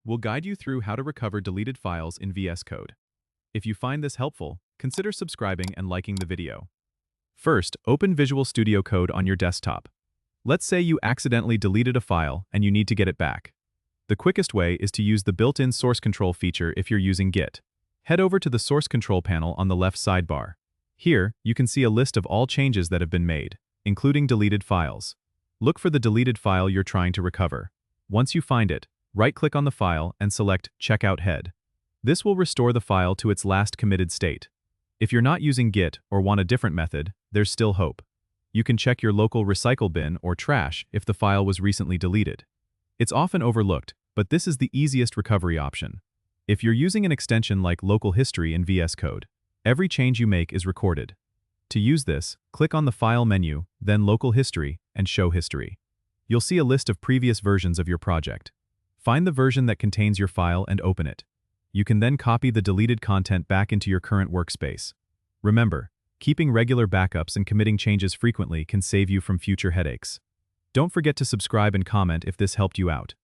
we'll guide you through how to recover deleted files in VS Code. If you find this helpful, consider subscribing and liking the video. First, open Visual Studio Code on your desktop. Let's say you accidentally deleted a file and you need to get it back. The quickest way is to use the built-in source control feature if you're using Git. Head over to the source control panel on the left sidebar. Here, you can see a list of all changes that have been made, including deleted files. Look for the deleted file you're trying to recover. Once you find it, right-click on the file and select Checkout Head. This will restore the file to its last committed state. If you're not using Git or want a different method, there's still hope. You can check your local recycle bin or trash if the file was recently deleted. It's often overlooked, but this is the easiest recovery option. If you're using an extension like Local History in VS Code, every change you make is recorded. To use this, click on the File menu, then Local History, and Show History. You'll see a list of previous versions of your project. Find the version that contains your file and open it. You can then copy the deleted content back into your current workspace. Remember, keeping regular backups and committing changes frequently can save you from future headaches. Don't forget to subscribe and comment if this helped you out.